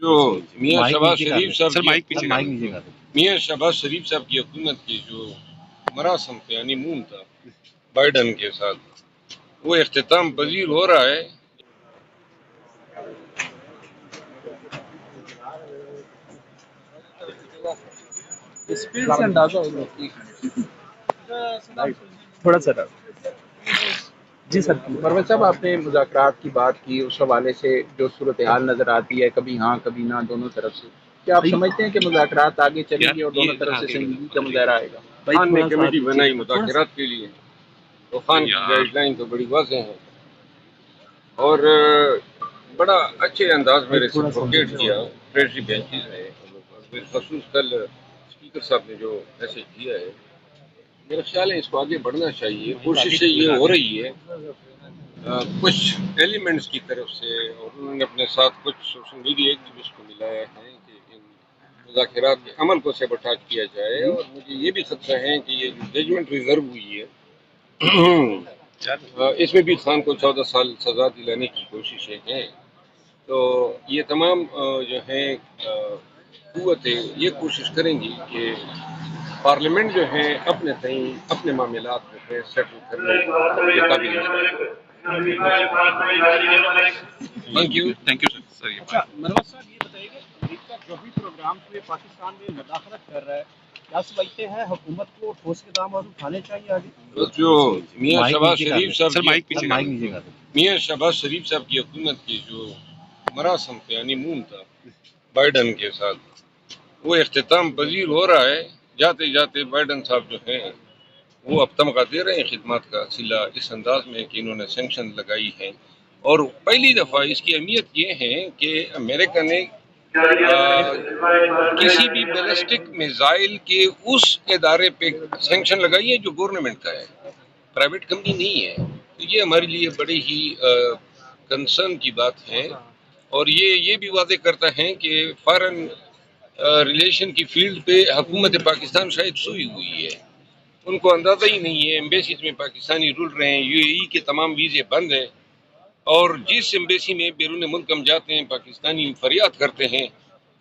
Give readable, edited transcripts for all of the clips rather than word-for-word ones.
جو میاں شہباز شریف صاحب کی حکومت کی جو مراسم پہ یعنی مون تھا بائیڈن کے ساتھ، وہ اختتام پذیر ہو رہا ہے۔ تھوڑا سا جی سر پرویز صاحب، آپ نے مذاکرات کی بات کی، اس حوالے سے جو صورتحال نظر آتی ہے کبھی ہاں کبھی نہ دونوں طرف سے، کیا آپ سمجھتے ہیں کہ مذاکرات آگے چلیں گے اور دونوں طرف سے سنجیدگی کا مظاہرہ آئے گا؟ خان نے کمیٹی بنائی مذاکرات کے لیے، تو خان کی گائیڈ لائن تو بڑی واضح ہے اور بڑا اچھے انداز میں ریسپروکیٹ کیا ٹریجری بینچز نے، بالخصوص کل اسپیکر صاحب نے جو میسج دیا ہے، میرا خیال ہے اس کو آگے بڑھنا چاہیے۔ کوششیں یہ ہو رہی ہے کچھ ایلیمنٹس کی طرف سے، اور انہوں نے اپنے ساتھ کچھ سوشل میڈیا ایکٹیوسٹ کو ملایا ہے کہ ان مذاکرات کے عمل کو سیبوٹاج کیا جائے، اور مجھے یہ بھی خدشہ ہے کہ یہ جو ججمنٹ ریزرو ہوئی ہے اس میں بھی خان کو 14 سال سزا دلانے کی کوششیں ہیں۔ تو یہ تمام جو ہیں قوتیں یہ کوشش کریں گی کہ پارلیمنٹ جو ہے اپنے تئیں اپنے معاملات جو ہے سیٹل کرنے کے قابل ہے۔ Thank you sir. اچھا مروت صاحب، یہ بتائیے کہ امریکہ جو بھی پروگرام میں پاکستان میں مداخلت کر رہا ہے، کیا سمجھتے ہیں حکومت کو ٹھوس اقدامات اٹھانے چاہیے آگے؟ جو میاں شہباز شریف صاحب کی حکومت کی جو مراسم پہ یعنی مون تھا بائیڈن کے ساتھ، وہ اختتام پذیر ہو رہا ہے۔ جاتے جاتے بائیڈن صاحب جو ہیں وہ اب تمغہ دے رہے ہیں خدمات کا صلہ اس انداز میں کہ انہوں نے سینکشن لگائی ہیں، اور پہلی دفعہ اس کی اہمیت یہ ہے کہ امریکہ نے کسی بھی بیلسٹک میزائل کے اس ادارے پہ سینکشن لگائی ہے جو گورنمنٹ کا ہے، پرائیویٹ کمپنی نہیں ہے۔ تو یہ ہمارے لیے بڑی ہی کنسرن کی بات ہے، اور یہ بھی واضح کرتا ہے کہ فارن ریلیشن کی فیلڈ پہ حکومت پاکستان شاید سوئی ہوئی ہے۔ ان کو اندازہ ہی نہیں ہے، ایمبیسیز میں پاکستانی رول رہے ہیں، یو اے ای کے تمام ویزے بند ہیں، اور جس ایمبیسی میں بیرون ملک ہم جاتے ہیں پاکستانی فریاد کرتے ہیں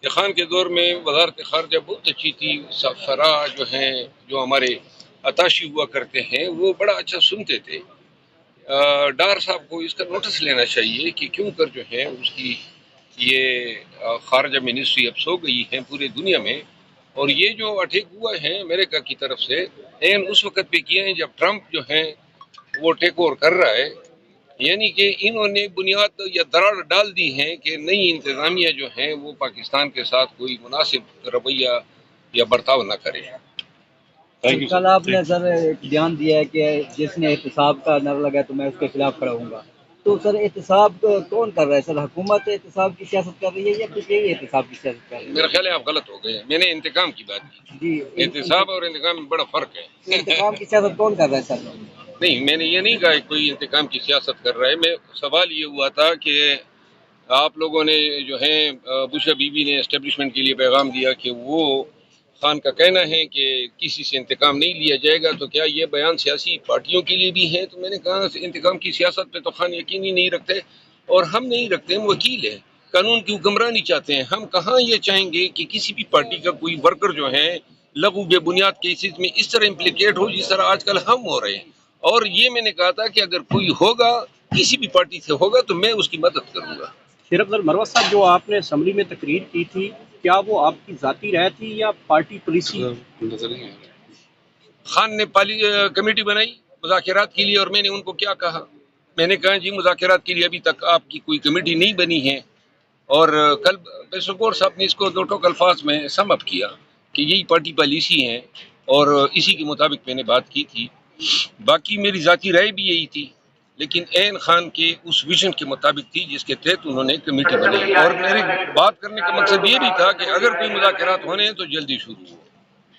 کہ خان کے دور میں وزارت خارجہ بہت اچھی تھی، سفراء جو ہیں جو ہمارے اتاشی ہوا کرتے ہیں وہ بڑا اچھا سنتے تھے۔ ڈار صاحب کو اس کا نوٹس لینا چاہیے کہ کیوں کر جو ہے اس کی یہ خارجہ منسٹری اب سو گئی ہے پورے دنیا میں، اور یہ جو اٹیک ہوا ہے امریکہ کی طرف سے اس وقت پہ کیے ہیں جب ٹرمپ جو ہے وہ ٹیک اوور کر رہا ہے، یعنی کہ انہوں نے بنیاد یا دراڑ ڈال دی ہے کہ نئی انتظامیہ جو ہے وہ پاکستان کے ساتھ کوئی مناسب رویہ یا برتاؤ نہ کرے۔ کل آپ نے سر ایک بیان دیا ہے کہ جس نے احتساب کا نعرہ لگایا تو میں اس کے خلاف کھڑا ہوں گا، تو سر احتساب کون کر رہا ہے؟ سر حکومت احتساب کی سیاست کر رہی ہے یا پھر یہی احتساب کی سیاست کر رہی ہے؟ میرا خیال ہے آپ غلط ہو گئے، میں نے انتقام کی بات کی جی، احتساب اور انتقام میں بڑا فرق ہے۔ انتقام کی سیاست کون کر رہا ہے سر؟ نہیں، میں نے یہ نہیں کہا کہ کوئی انتقام کی سیاست کر رہا ہے، میں سوال یہ ہوا تھا کہ آپ لوگوں نے جو ہیں بشا بی بی نے اسٹیبلشمنٹ کے لیے پیغام دیا کہ وہ خان کا کہنا ہے کہ کسی سے انتقام نہیں لیا جائے گا، تو کیا یہ بیان سیاسی پارٹیوں کے لیے بھی ہے؟ تو میں نے کہا انتقام کی سیاست پہ تو خان یقین ہی نہیں رکھتے، اور ہم نہیں رکھتے، ہم وکیل ہیں، قانون کی حکمرانی چاہتے ہیں۔ ہم کہاں یہ چاہیں گے کہ کسی بھی پارٹی کا کوئی ورکر جو ہے لغو بے بنیاد کیسز میں اس طرح امپلیکیٹ ہو جس طرح آج کل ہم ہو رہے ہیں، اور یہ میں نے کہا تھا کہ اگر کوئی ہوگا کسی بھی پارٹی سے ہوگا تو میں اس کی مدد کروں گا۔ صرف سر مروت صاحب، جو آپ نے اسمبلی میں تقریر کی تھی، کیا وہ آپ کی ذاتی رائے تھی یا پارٹی پالیسی؟ خان نے کمیٹی بنائی مذاکرات کے لیے، اور میں نے ان کو کیا کہا؟ میں نے کہا جی مذاکرات کے لیے ابھی تک آپ کی کوئی کمیٹی نہیں بنی ہے، اور کل پیسوکور صاحب نے اس کو دو ٹوک الفاظ میں سم اپ کیا کہ یہی پارٹی پالیسی ہے، اور اسی کے مطابق میں نے بات کی تھی۔ باقی میری ذاتی رائے بھی یہی تھی، لیکن عین خان کے اس ویژن کے مطابق تھی جس کے تحت انہوں نے کمیٹی بنائی، اور میری بات کرنے کا مقصد یہ بھی تھا کہ اگر کوئی مذاکرات ہونے ہیں تو جلدی شروع ہو۔